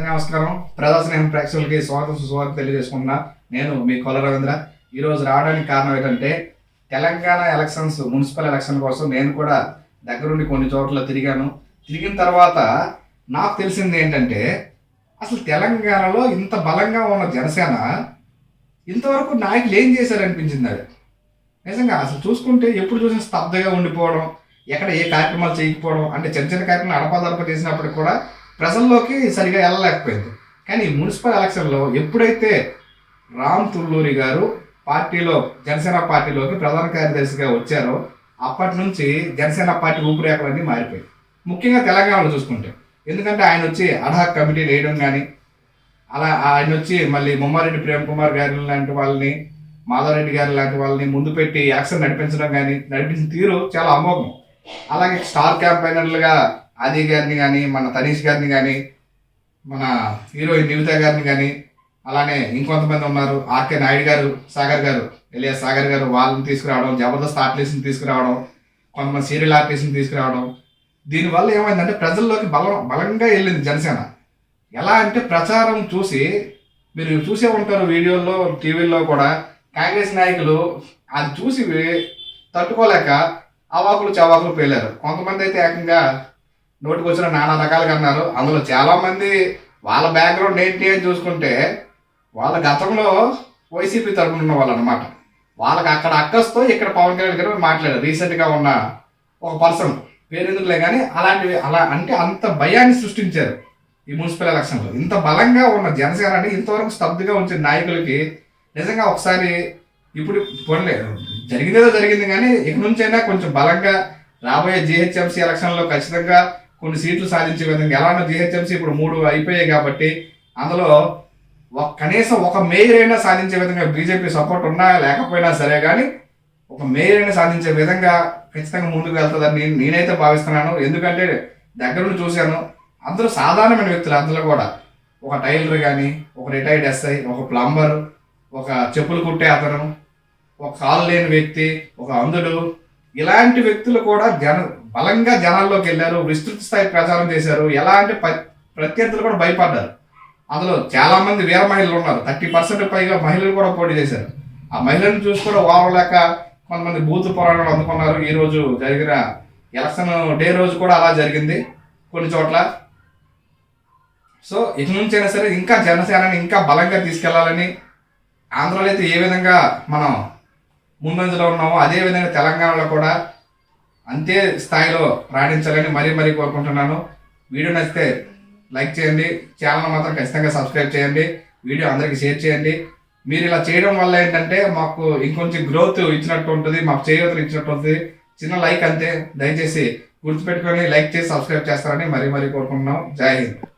అందరికీ నమస్కారం. ప్రజాస్నేహం ప్రేక్షకులకి స్వాగతం తెలియజేసుకుంటున్నా. నేను మీ కొల రవీంద్ర. ఈరోజు రావడానికి కారణం ఏంటంటే తెలంగాణ ఎలక్షన్స్, మున్సిపల్ ఎలక్షన్ కోసం నేను కూడా దగ్గరుండి కొన్ని చోట్ల తిరిగాను. తిరిగిన తర్వాత నాకు తెలిసింది ఏంటంటే అసలు తెలంగాణలో ఇంత బలంగా ఉన్న జనసేన ఇంతవరకు నాయకులు ఏం చేశారనిపించింది. అది నిజంగా అసలు చూసుకుంటే ఎప్పుడు చూసిన స్తబ్దగా ఉండిపోవడం, ఎక్కడ ఏ కార్యక్రమాలు చేయకపోవడం, అంటే చిన్న చిన్న కార్యక్రమాలు అడపాదడప చేసినప్పటికి కూడా ప్రజల్లోకి సరిగా వెళ్ళలేకపోయింది. కానీ మున్సిపల్ ఎలక్షన్లో ఎప్పుడైతే రామ్ తుల్లూరి గారు పార్టీలో జనసేన పార్టీలోకి ప్రధాన కార్యదర్శిగా వచ్చారో అప్పటి నుంచి జనసేన పార్టీ రూపురేఖలన్నీ మారిపోయాయి. ముఖ్యంగా తెలంగాణలో చూసుకుంటే, ఎందుకంటే ఆయన వచ్చి అడ్హాక్ కమిటీలు వేయడం కానీ, అలా ఆయన వచ్చి మళ్ళీ ముమ్మారెడ్డి ప్రేమ్ కుమార్ గారి లాంటి వాళ్ళని, మాధవరెడ్డి గారి లాంటి వాళ్ళని ముందు పెట్టి యాక్షన్ నడిపించడం కానీ, నడిపించిన తీరు చాలా అమోఘం. అలాగే స్టార్ క్యాంపైనర్లుగా ఆది గారిని కానీ, మన తనీష్ గారిని కానీ, మన హీరోయిన్ నివిత గారిని కానీ, అలానే ఇంకొంతమంది ఉన్నారు, ఆర్కే నాయుడు గారు, సాగర్ గారు, ఎలియాస్ సాగర్ గారు, వాళ్ళని తీసుకురావడం, జబర్దస్త్ ఆర్టిస్ట్ని తీసుకురావడం, కొంతమంది సీరియల్ ఆర్టిస్ట్ని తీసుకురావడం. దీనివల్ల ఏమైందంటే ప్రజల్లోకి బలంగా వెళ్ళింది జనసేన. ఎలా అంటే ప్రచారం చూసి మీరు చూసే ఉంటారు వీడియోల్లో, టీవీల్లో కూడా కాంగ్రెస్ నాయకులు అది చూసి తట్టుకోలేక అవాకులు చవాకులు పేలారు. కొంతమంది అయితే ఏకంగా నోటికి వచ్చిన నానా రకాలుగా అన్నారు. అందులో చాలామంది వాళ్ళ బ్యాక్గ్రౌండ్ ఏంటి అని చూసుకుంటే వాళ్ళ గతంలో వైసీపీ తరపున ఉన్న వాళ్ళు అనమాట. వాళ్ళకి అక్కడ అక్కస్తో ఇక్కడ పవన్ కళ్యాణ్ గారు మాట్లాడారు. రీసెంట్గా ఉన్న ఒక పర్సన్ పేరెందుకులే కానీ అలా అంటే అంత భయాన్ని సృష్టించారు ఈ మున్సిపల్ ఎలక్షన్లో. ఇంత బలంగా ఉన్న జనసేన అంటే ఇంతవరకు స్తబ్దుగా ఉంచిన నాయకులకి నిజంగా ఒకసారి ఇప్పుడు పోనలేదు, జరిగిందేదో జరిగింది కానీ ఇక నుంచైనా కొంచెం బలంగా రాబోయే జిహెచ్ఎంసీ ఎలక్షన్లో ఖచ్చితంగా కొన్ని సీట్లు సాధించే విధంగా, ఎలానో జిహెచ్ఎంసీ ఇప్పుడు 3 అయిపోయాయి కాబట్టి అందులో కనీసం ఒక మేయర్ అయినా సాధించే విధంగా బీజేపీ సపోర్ట్ ఉన్నా లేకపోయినా సరే కానీ ఒక మేయర్ అయినా సాధించే విధంగా ఖచ్చితంగా ముందుకు వెళ్తుందని నేనైతే భావిస్తున్నాను. ఎందుకంటే దగ్గరుండి చూశాను, అందరూ సాధారణమైన వ్యక్తులు. అందులో కూడా ఒక టైలర్ కానీ, ఒక రిటైర్డ్ ఎస్ఐ, ఒక ప్లంబర్, ఒక చెప్పులు కుట్టే అతను, ఒక కాలు లేని వ్యక్తి, ఒక అంధుడు, ఇలాంటి వ్యక్తులు కూడా బలంగా జనాల్లోకి వెళ్ళారు, విస్తృత స్థాయి ప్రచారం చేశారు. ఎలా అంటే ప్రత్యర్థులు కూడా భయపడ్డారు. అందులో చాలా మంది వీర మహిళలు ఉన్నారు, 30% పైగా మహిళలు కూడా పోటీ చేశారు. ఆ మహిళలను చూసి కూడా వారలేక కొంతమంది బూత్ పోరాటాలు అందుకున్నారు. ఈ రోజు జరిగిన ఎలక్షన్ డే రోజు కూడా అలా జరిగింది కొన్ని చోట్ల. సో ఇక నుంచైనా సరే ఇంకా జనసేనని ఇంకా బలంగా తీసుకెళ్లాలని, ఆంధ్రలో అయితే ఏ విధంగా మనం ముందంజలో ఉన్నామో అదే విధంగా తెలంగాణలో కూడా అంతే స్థాయిలో రాణించాలని మరీ కోరుకుంటున్నాను. వీడియో నచ్చితే లైక్ చేయండి, ఛానల్ మాత్రం ఖచ్చితంగా సబ్స్క్రైబ్ చేయండి, వీడియో అందరికీ షేర్ చేయండి. మీరు ఇలా చేయడం వల్ల ఏంటంటే మాకు ఇంకొంచెం గ్రోత్ ఇచ్చినట్టు ఉంటుంది, మాకు చేయూతలు ఇచ్చినట్టు ఉంటుంది. చిన్న లైక్ అంతే, దయచేసి గుర్తుపెట్టుకొని లైక్ చేసి సబ్స్క్రైబ్ చేస్తారని మరీ కోరుకుంటున్నాం. జై హింద్.